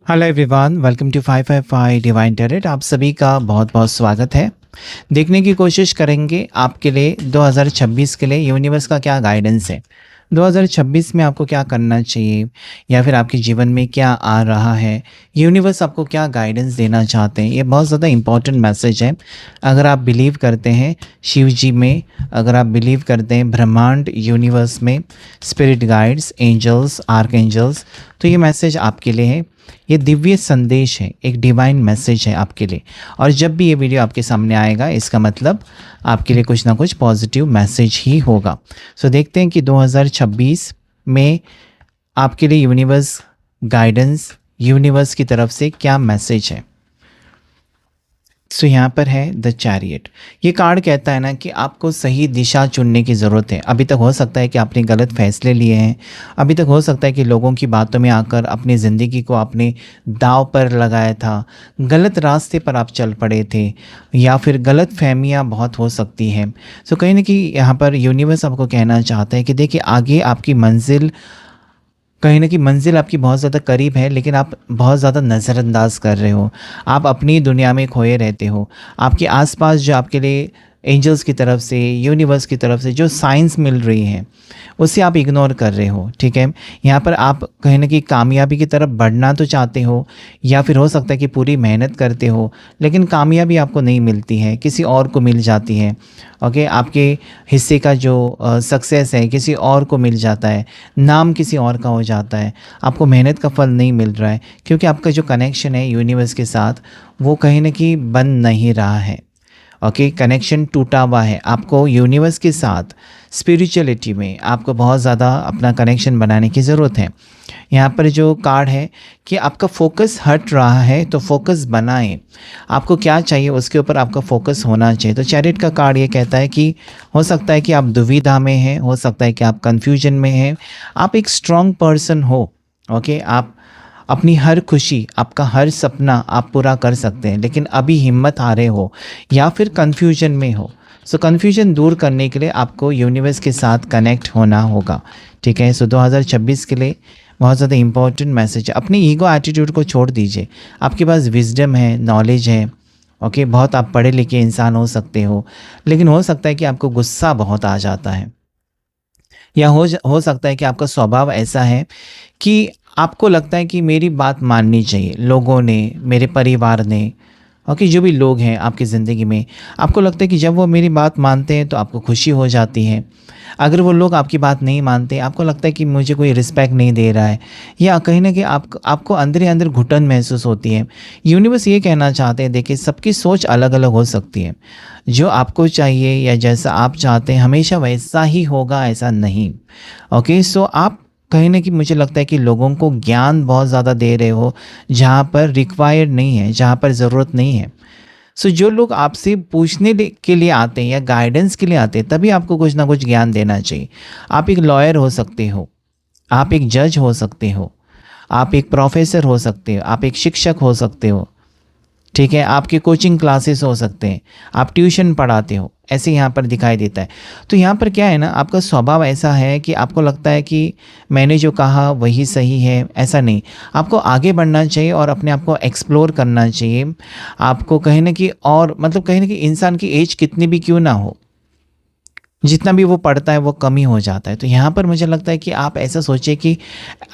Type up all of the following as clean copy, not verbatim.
Hello everyone, welcome to 555 divine tarot. आप सभी का बहुत बहुत स्वागत है। देखने की कोशिश करेंगे आपके लिए 2026 के लिए यूनिवर्स का क्या गाइडेंस है। 2026 में आपको क्या करना चाहिए या फिर आपके जीवन में क्या आ रहा है, यूनिवर्स आपको क्या गाइडेंस देना चाहते हैं। ये बहुत ज़्यादा इम्पॉर्टेंट मैसेज है। अगर आप बिलीव करते हैं शिव जी में, अगर आप बिलीव करते हैं ब्रह्मांड यूनिवर्स में, spirit guides, angels, archangels, तो ये मैसेज आपके लिए है। ये दिव्य संदेश है, एक डिवाइन मैसेज है आपके लिए। और जब भी ये वीडियो आपके सामने आएगा, इसका मतलब आपके लिए कुछ ना कुछ पॉजिटिव मैसेज ही होगा। सो देखते हैं कि 2026 में आपके लिए यूनिवर्स गाइडेंस, यूनिवर्स की तरफ से क्या मैसेज है। सो यहाँ पर है द चैरियट। ये कार्ड कहता है ना कि आपको सही दिशा चुनने की ज़रूरत है। अभी तक हो सकता है कि आपने गलत फैसले लिए हैं। अभी तक हो सकता है कि लोगों की बातों में आकर अपनी ज़िंदगी को आपने दांव पर लगाया था, गलत रास्ते पर आप चल पड़े थे, या फिर गलत फहमियाँ बहुत हो सकती हैं। सो कहीं ना कहीं यहाँ पर यूनिवर्स आपको कहना चाहता है कि देखिए, आगे आपकी मंजिल, कहीं न कहीं मंज़िल आपकी बहुत ज़्यादा करीब है, लेकिन आप बहुत ज़्यादा नज़रअंदाज कर रहे हो। आप अपनी दुनिया में खोए रहते हो। आपके आस-पास जो आपके लिए एंजल्स की तरफ से, यूनिवर्स की तरफ से जो साइंस मिल रही हैं, उसे आप इग्नोर कर रहे हो, ठीक है? यहाँ पर आप कहीं न कहीं कामयाबी की तरफ बढ़ना तो चाहते हो, या फिर हो सकता है कि पूरी मेहनत करते हो, लेकिन कामयाबी आपको नहीं मिलती है, किसी और को मिल जाती है। ओके, आपके हिस्से का जो सक्सेस है किसी और को मिल जाता है, नाम किसी और का हो जाता है, आपको मेहनत का फल नहीं मिल रहा है, क्योंकि आपका जो कनेक्शन है यूनिवर्स के साथ, वो कहीं न कहीं बन नहीं रहा है। ओके, कनेक्शन टूटा हुआ है। आपको यूनिवर्स के साथ स्पिरिचुअलिटी में आपको बहुत ज़्यादा अपना कनेक्शन बनाने की ज़रूरत है। यहाँ पर जो कार्ड है कि आपका फोकस हट रहा है, तो फोकस बनाएं। आपको क्या चाहिए उसके ऊपर आपका फोकस होना चाहिए। तो चैरियट का कार्ड ये कहता है कि हो सकता है कि आप दुविधा में हैं, हो सकता है कि आप कन्फ्यूजन में हैं। आप एक स्ट्रॉन्ग पर्सन हो। ओके, आप अपनी हर खुशी, आपका हर सपना आप पूरा कर सकते हैं, लेकिन अभी हिम्मत हारे हो या फिर कन्फ्यूजन में हो। सो कन्फ्यूजन दूर करने के लिए आपको यूनिवर्स के साथ कनेक्ट होना होगा, ठीक है? सो 2026 के लिए बहुत ज़्यादा इंपॉर्टेंट मैसेज है। अपनी ईगो एटीट्यूड को छोड़ दीजिए। आपके पास विजडम है, नॉलेज है। ओके, बहुत आप पढ़े लिखे इंसान हो सकते हो, लेकिन हो सकता है कि आपको गुस्सा बहुत आ जाता है, या हो सकता है कि आपका स्वभाव ऐसा है कि आपको लगता है कि मेरी बात माननी चाहिए, लोगों ने, मेरे परिवार ने, ओके, जो भी लोग हैं आपकी ज़िंदगी में, आपको लगता है कि जब वो मेरी बात मानते हैं तो आपको खुशी हो जाती है। अगर वो लोग आपकी बात नहीं मानते, आपको लगता है कि मुझे कोई रिस्पेक्ट नहीं दे रहा है, या कहीं ना कहीं आपको अंदर ही अंदर घुटन महसूस होती है। यूनिवर्स ये कहना चाहते हैं, देखिए, सबकी सोच अलग अलग हो सकती है। जो आपको चाहिए या जैसा आप चाहते हैं हमेशा वैसा ही होगा, ऐसा नहीं। ओके, सो आप कहीं न कहीं, मुझे लगता है कि लोगों को ज्ञान बहुत ज़्यादा दे रहे हो, जहाँ पर रिक्वायर्ड नहीं है, जहाँ पर ज़रूरत नहीं है। सो जो लोग आपसे के लिए आते हैं या गाइडेंस के लिए आते हैं, तभी आपको कुछ ना कुछ ज्ञान देना चाहिए। आप एक लॉयर हो सकते हो, आप एक जज हो सकते हो, आप एक प्रोफेसर हो सकते हो, आप एक शिक्षक हो सकते हो, ठीक है? आपके कोचिंग क्लासेस हो सकते हैं, आप ट्यूशन पढ़ाते हो, ऐसे यहाँ पर दिखाई देता है। तो यहाँ पर क्या है ना, आपका स्वभाव ऐसा है कि आपको लगता है कि मैंने जो कहा वही सही है, ऐसा नहीं। आपको आगे बढ़ना चाहिए और अपने आप को एक्सप्लोर करना चाहिए। आपको कहीं न कहीं, और मतलब कहीं न कहीं इंसान की एज कितनी भी क्यों ना हो, जितना भी वो पढ़ता है वो कम ही हो जाता है। तो यहाँ पर मुझे लगता है कि आप ऐसा सोचिए कि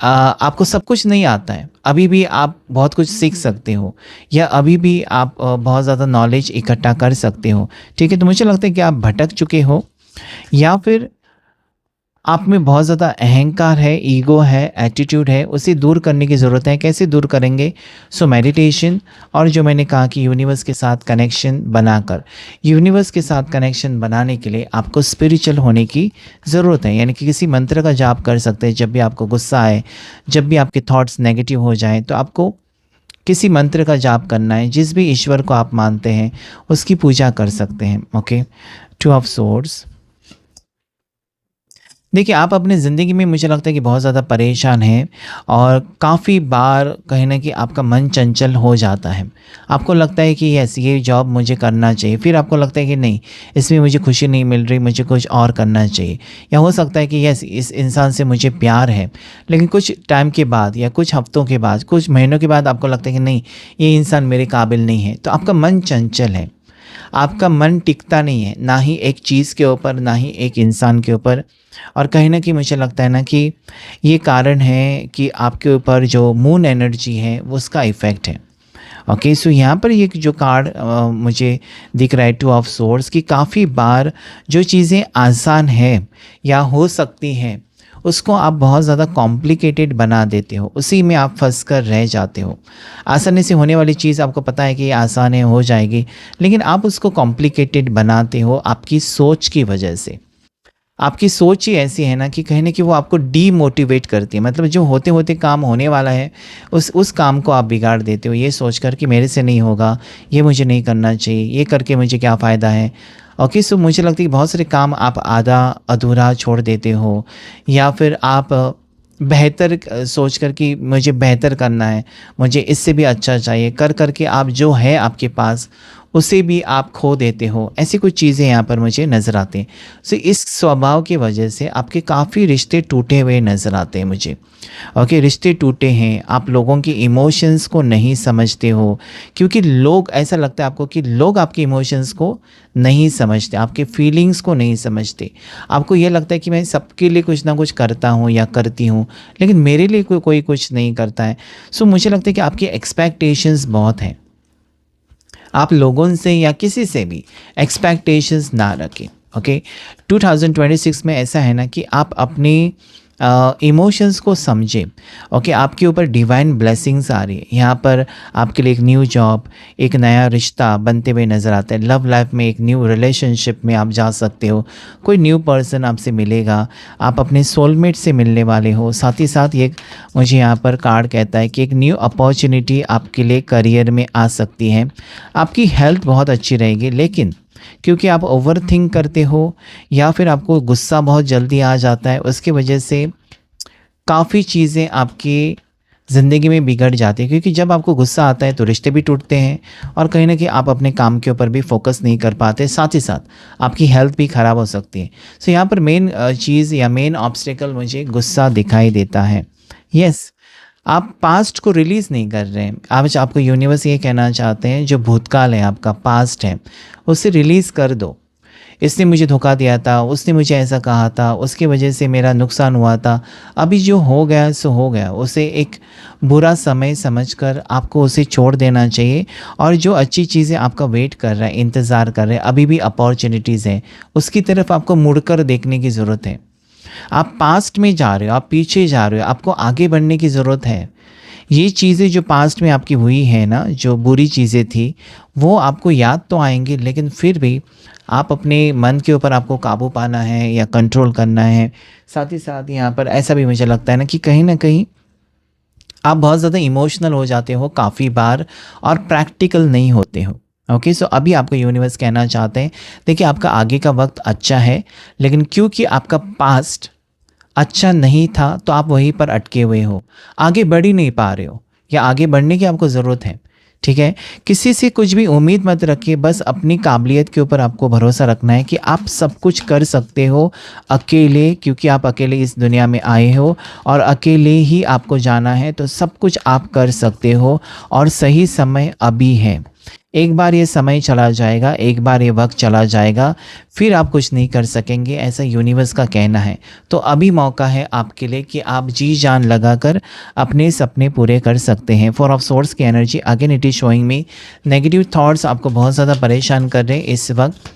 आपको सब कुछ नहीं आता है, अभी भी आप बहुत कुछ सीख सकते हो, या अभी भी आप बहुत ज़्यादा नॉलेज इकट्ठा कर सकते हो, ठीक है? तो मुझे लगता है कि आप भटक चुके हो, या फिर आप में बहुत ज़्यादा अहंकार है, ईगो है, एटीट्यूड है, उसे दूर करने की ज़रूरत है। कैसे दूर करेंगे? सो मेडिटेशन, और जो मैंने कहा कि यूनिवर्स के साथ कनेक्शन बनाकर, यूनिवर्स के साथ कनेक्शन बनाने के लिए आपको स्पिरिचुअल होने की ज़रूरत है। यानी कि किसी मंत्र का जाप कर सकते हैं। जब भी आपको गुस्सा आए, जब भी आपके थॉट्स नेगेटिव हो जाएँ, तो आपको किसी मंत्र का जाप करना है। जिस भी ईश्वर को आप मानते हैं उसकी पूजा कर सकते हैं। ओके, 2 ऑफ सोर्ड्स, देखिए, आप अपनी ज़िंदगी में मुझे लगता है कि बहुत ज़्यादा परेशान हैं और काफ़ी बार कहीं न कहीं आपका मन चंचल हो जाता है। आपको लगता है कि यस, ये जॉब मुझे करना चाहिए, फिर आपको लगता है कि नहीं, इसमें मुझे खुशी नहीं मिल रही, मुझे कुछ और करना चाहिए। या हो सकता है कि यस, इस इंसान से मुझे प्यार है, लेकिन कुछ टाइम के बाद या कुछ हफ्तों के बाद, कुछ महीनों के बाद आपको लगता है कि नहीं, ये इंसान मेरे काबिल नहीं है। तो आपका मन चंचल है, आपका मन टिकता नहीं है, ना ही एक चीज़ के ऊपर, ना ही एक इंसान के ऊपर। और कहीं न कहीं मुझे लगता है ना कि ये कारण है कि आपके ऊपर जो मून एनर्जी है वो उसका इफ़ेक्ट है। ओके, सो यहाँ पर ये जो कार्ड मुझे दिख रहा है, टू ऑफ सोर्ड्स, कि काफ़ी बार जो चीज़ें आसान है या हो सकती हैं, उसको आप बहुत ज़्यादा कॉम्प्लिकेटेड बना देते हो, उसी में आप फंस कर रह जाते हो। आसानी से होने वाली चीज़ आपको पता है कि ये आसान है, हो जाएगी, लेकिन आप उसको कॉम्प्लिकेटेड बनाते हो आपकी सोच की वजह से। आपकी सोच ही ऐसी है ना कि कहीं न कहीं वो आपको डीमोटिवेट करती है। मतलब जो होते-होते काम होने वाला है, उस काम को आप बिगाड़ देते हो, ये सोचकर कि मेरे से नहीं होगा, ये मुझे नहीं करना चाहिए, ये करके मुझे क्या फ़ायदा है। ओके, सो मुझे लगता है कि बहुत सारे काम आप आधा अधूरा छोड़ देते हो, या फिर आप बेहतर सोच कर कि मुझे बेहतर करना है, मुझे इससे भी अच्छा चाहिए, कर के आप जो है आपके पास उसे भी आप खो देते हो। ऐसी कुछ चीज़ें यहाँ पर मुझे नज़र आती हैं। सो इस स्वभाव की वजह से आपके काफ़ी रिश्ते टूटे हुए नज़र आते हैं मुझे। ओके, रिश्ते टूटे हैं, आप लोगों के इमोशंस को नहीं समझते हो, क्योंकि लोग, ऐसा लगता है आपको कि लोग आपके इमोशंस को नहीं समझते, आपके फीलिंग्स को नहीं समझते। आपको ये लगता है कि मैं सबके लिए कुछ ना कुछ करता हूँ या करती हूँ, लेकिन मेरे लिए कोई कुछ नहीं करता है। सो मुझे लगता है कि आपकी एक्सपेक्टेशंस बहुत हैं। आप लोगों से या किसी से भी एक्सपेक्टेशंस ना रखें। ओके, 2026 में ऐसा है ना कि आप अपने इमोशंस को समझें। ओके, आपके ऊपर डिवाइन ब्लेसिंग्स आ रही है। यहाँ पर आपके लिए एक न्यू जॉब, एक नया रिश्ता बनते हुए नज़र आता है। लव लाइफ में एक न्यू रिलेशनशिप में आप जा सकते हो, कोई न्यू पर्सन आपसे मिलेगा, आप अपने सोलमेट से मिलने वाले हो। साथ ही साथ ये मुझे यहाँ पर कार्ड कहता है कि एक न्यू अपॉर्चुनिटी आपके लिए करियर में आ सकती है। आपकी हेल्थ बहुत अच्छी रहेगी, लेकिन क्योंकि आप ओवरथिंक करते हो या फिर आपको गुस्सा बहुत जल्दी आ जाता है, उसकी वजह से काफ़ी चीज़ें आपकी ज़िंदगी में बिगड़ जाती है। क्योंकि जब आपको गुस्सा आता है तो रिश्ते भी टूटते हैं और कहीं न कहीं आप अपने काम के ऊपर भी फोकस नहीं कर पाते, साथ ही साथ आपकी हेल्थ भी ख़राब हो सकती है। सो यहाँ पर मेन चीज़ या मेन ऑब्स्टेकल मुझे गुस्सा दिखाई देता है। यस, आप पास्ट को रिलीज़ नहीं कर रहे हैं। आज आपको यूनिवर्स ये कहना चाहते हैं, जो भूतकाल है, आपका पास्ट है, उसे रिलीज़ कर दो। इसने मुझे धोखा दिया था, उसने मुझे ऐसा कहा था, उसकी वजह से मेरा नुकसान हुआ था। अभी जो हो गया सो हो गया, उसे एक बुरा समय समझकर आपको उसे छोड़ देना चाहिए। और जो अच्छी चीज़ें आपका वेट कर रहा है, इंतज़ार कर रहे हैं, अभी भी अपॉर्चुनिटीज़ हैं, उसकी तरफ आपको मुड़कर देखने की ज़रूरत है। आप पास्ट में जा रहे हो, आप पीछे जा रहे हो, आपको आगे बढ़ने की ज़रूरत है। ये चीज़ें जो पास्ट में आपकी हुई है ना, जो बुरी चीज़ें थी, वो आपको याद तो आएंगी, लेकिन फिर भी आप अपने मन के ऊपर आपको काबू पाना है या कंट्रोल करना है। साथ ही साथ यहाँ पर ऐसा भी मुझे लगता है ना कि कहीं ना कहीं आप बहुत ज़्यादा इमोशनल हो जाते हो काफ़ी बार और प्रैक्टिकल नहीं होते हो। ओके, सो अभी आपको यूनिवर्स कहना चाहते हैं, देखिए आपका आगे का वक्त अच्छा है, लेकिन क्योंकि आपका पास्ट अच्छा नहीं था तो आप वहीं पर अटके हुए हो, आगे बढ़ ही नहीं पा रहे हो, या आगे बढ़ने की आपको ज़रूरत है। ठीक है, किसी से कुछ भी उम्मीद मत रखिए, बस अपनी काबिलियत के ऊपर आपको भरोसा रखना है कि आप सब कुछ कर सकते हो अकेले, क्योंकि आप अकेले इस दुनिया में आए हो और अकेले ही आपको जाना है, तो सब कुछ आप कर सकते हो और सही समय अभी है। एक बार ये समय चला जाएगा, एक बार ये वक्त चला जाएगा, फिर आप कुछ नहीं कर सकेंगे, ऐसा यूनिवर्स का कहना है। तो अभी मौका है आपके लिए कि आप जी जान लगाकर अपने सपने पूरे कर सकते हैं। फोर ऑफ सोर्स की energy again it is showing me, negative thoughts आपको बहुत ज़्यादा परेशान कर रहे हैं इस वक्त।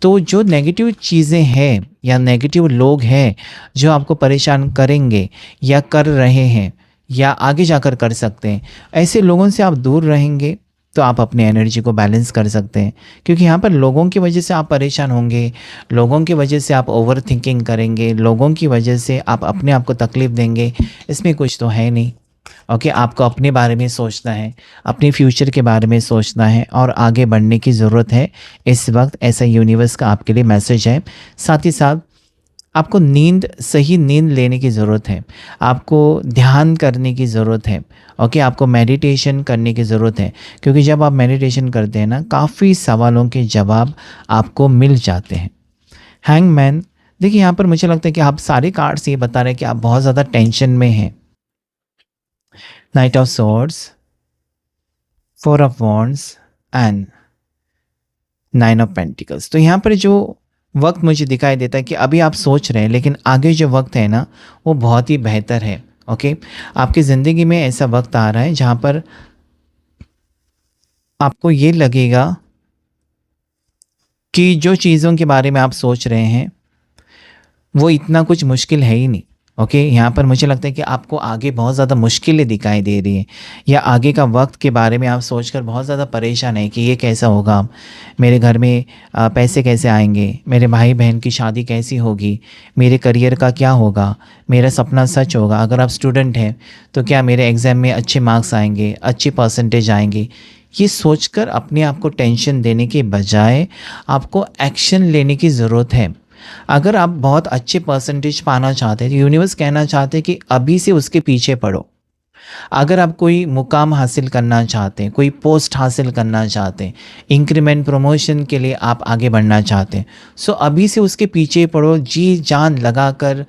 तो जो नेगेटिव चीज़ें हैं या नेगेटिव लोग हैं जो आपको परेशान करेंगे या कर रहे हैं या आगे जाकर कर सकते हैं, ऐसे लोगों से आप दूर रहेंगे तो आप अपने एनर्जी को बैलेंस कर सकते हैं। क्योंकि यहाँ पर लोगों की वजह से आप परेशान होंगे, लोगों की वजह से आप ओवर थिंकिंग करेंगे, लोगों की वजह से आप अपने आप को तकलीफ़ देंगे, इसमें कुछ तो है नहीं। ओके, आपको अपने बारे में सोचना है, अपने फ्यूचर के बारे में सोचना है और आगे बढ़ने की ज़रूरत है इस वक्त। ऐसा यूनिवर्स का आपके लिए मैसेज है। साथ ही साथ आपको नींद, सही नींद लेने की ज़रूरत है, आपको ध्यान करने की ज़रूरत है, ओके, आपको मेडिटेशन करने की ज़रूरत है, क्योंकि जब आप मेडिटेशन करते हैं ना, काफ़ी सवालों के जवाब आपको मिल जाते हैं। हैंगमैन, देखिए यहाँ पर मुझे लगता है कि आप सारे कार्ड्स ये बता रहे हैं कि आप बहुत ज़्यादा टेंशन में हैं। Night of swords, 4 of wands and 9 of pentacles. तो यहाँ पर जो वक्त मुझे दिखाई देता है कि अभी आप सोच रहे हैं, लेकिन आगे जो वक्त है ना, वो बहुत ही बेहतर है। ओके, आपकी ज़िंदगी में ऐसा वक्त आ रहा है जहाँ पर आपको ये लगेगा कि जो चीज़ों के बारे में आप सोच रहे हैं वो इतना कुछ मुश्किल है ही नहीं। ओके, यहाँ पर मुझे लगता है कि आपको आगे बहुत ज़्यादा मुश्किलें दिखाई दे रही हैं, या आगे का वक्त के बारे में आप सोचकर बहुत ज़्यादा परेशान है कि ये कैसा होगा, मेरे घर में पैसे कैसे आएंगे, मेरे भाई बहन की शादी कैसी होगी, मेरे करियर का क्या होगा, मेरा सपना सच होगा, अगर आप स्टूडेंट हैं तो क्या मेरे एग्ज़ाम में अच्छे मार्क्स आएंगे, अच्छी परसेंटेज आएंगे। ये सोचकर अपने आप को टेंशन देने के बजाय आपको एक्शन लेने की ज़रूरत है। अगर आप बहुत अच्छे परसेंटेज पाना चाहते हैं तो यूनिवर्स कहना चाहते हैं कि अभी से उसके पीछे पड़ो। अगर आप कोई मुकाम हासिल करना चाहते हैं, कोई पोस्ट हासिल करना चाहते हैं, इंक्रीमेंट प्रमोशन के लिए आप आगे बढ़ना चाहते हैं, सो अभी से उसके पीछे पड़ो, जी जान लगाकर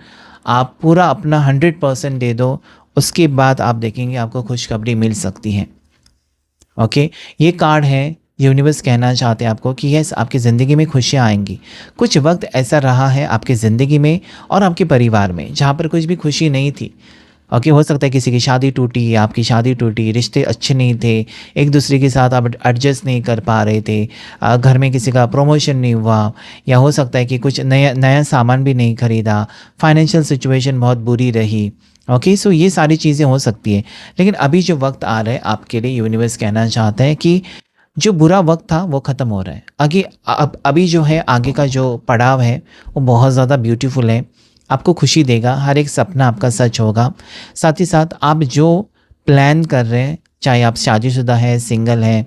आप पूरा अपना 100% दे दो। उसके बाद आप देखेंगे आपको खुशखबरी मिल सकती है। ओके, ये कार्ड है, यूनिवर्स कहना चाहते हैं आपको कि यस, आपकी ज़िंदगी में खुशियाँ आएंगी। कुछ वक्त ऐसा रहा है आपकी ज़िंदगी में और आपके परिवार में जहाँ पर कुछ भी खुशी नहीं थी। ओके, हो सकता है किसी की शादी टूटी, आपकी शादी टूटी, रिश्ते अच्छे नहीं थे, एक दूसरे के साथ आप एडजस्ट नहीं कर पा रहे थे, घर में किसी का प्रमोशन नहीं हुआ, या हो सकता है कि कुछ नया नया सामान भी नहीं खरीदा, फाइनेंशियल सिचुएशन बहुत बुरी रही। ओके, सो ये सारी चीज़ें हो सकती है। लेकिन अभी जो वक्त आ रहा है आपके लिए, यूनिवर्स कहना चाहता है कि जो बुरा वक्त था वो ख़त्म हो रहा है। आगे अभी जो है, आगे का जो पड़ाव है वो बहुत ज़्यादा ब्यूटीफुल है, आपको खुशी देगा, हर एक सपना आपका सच होगा। साथ ही साथ आप जो प्लान कर रहे हैं, चाहे आप शादीशुदा हैं, सिंगल हैं,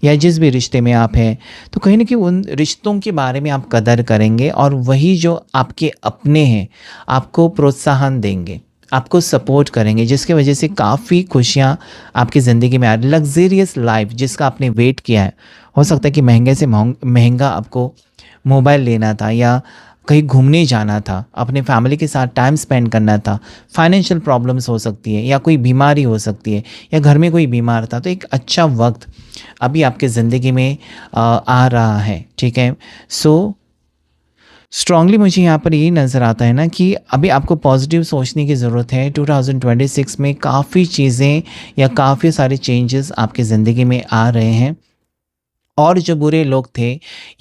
या जिस भी रिश्ते में आप हैं, तो कहीं ना कहीं उन रिश्तों के बारे में आप कदर करेंगे, और वही जो आपके अपने हैं आपको प्रोत्साहन देंगे, आपको सपोर्ट करेंगे, जिसकी वजह से काफ़ी खुशियाँ आपकी ज़िंदगी में आ रही। लग्जेरियस लाइफ जिसका आपने वेट किया है, हो सकता है कि महंगे से महंगा आपको मोबाइल लेना था, या कहीं घूमने जाना था, अपने फैमिली के साथ टाइम स्पेंड करना था, फाइनेंशियल प्रॉब्लम्स हो सकती है, या कोई बीमारी हो सकती है, या घर में कोई बीमार था, तो एक अच्छा वक्त अभी आपके ज़िंदगी में आ रहा है। ठीक है, सो स्ट्रांगली मुझे यहाँ पर यही नज़र आता है ना कि अभी आपको पॉजिटिव सोचने की ज़रूरत है। 2026 में काफ़ी चीज़ें या काफ़ी सारे चेंजेस आपकी ज़िंदगी में आ रहे हैं, और जो बुरे लोग थे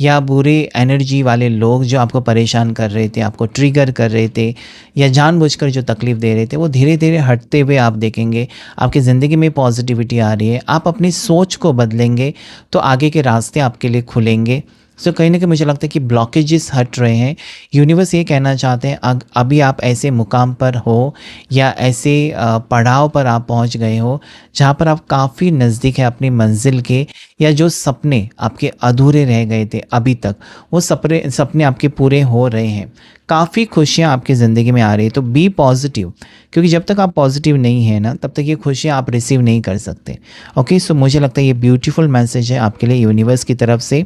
या बुरे एनर्जी वाले लोग जो आपको परेशान कर रहे थे, आपको ट्रिगर कर रहे थे, या जानबूझकर जो तकलीफ़ दे रहे थे, वो धीरे धीरे हटते हुए आप देखेंगे। आपकी ज़िंदगी में पॉजिटिविटी आ रही है, आप अपनी सोच को बदलेंगे तो आगे के रास्ते आपके लिए खुलेंगे। सो कहीं ना कहीं मुझे लगता है कि ब्लॉकेजेस हट रहे हैं। यूनिवर्स ये कहना चाहते हैं अभी आप ऐसे मुकाम पर हो, या ऐसे पड़ाव पर आप पहुंच गए हो जहां पर आप काफ़ी नज़दीक है अपनी मंजिल के, या जो सपने आपके अधूरे रह गए थे अभी तक, वो सपने आपके पूरे हो रहे हैं। काफ़ी खुशियाँ आपकी ज़िंदगी में आ रही है। तो बी पॉजिटिव, क्योंकि जब तक आप पॉजिटिव नहीं है ना, तब तक ये खुशियाँ आप रिसीव नहीं कर सकते। ओके, सो मुझे लगता है ये ब्यूटीफुल मैसेज है आपके लिए यूनिवर्स की तरफ से।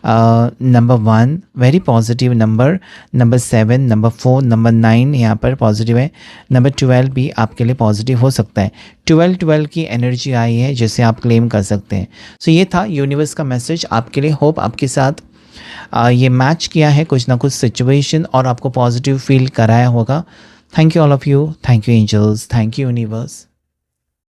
Number 1 very positive number, number 7, number 4, number 9 यहाँ पर पॉजिटिव है, नंबर 12 भी आपके लिए पॉजिटिव हो सकता है। 12 की एनर्जी आई है जिसे आप क्लेम कर सकते हैं। सो ये था यूनिवर्स का मैसेज आपके लिए। होप आपके साथ ये मैच किया है कुछ ना कुछ सिचुएशन, और आपको पॉजिटिव फील कराया होगा। Thank you all of you, thank you angels, thank you universe.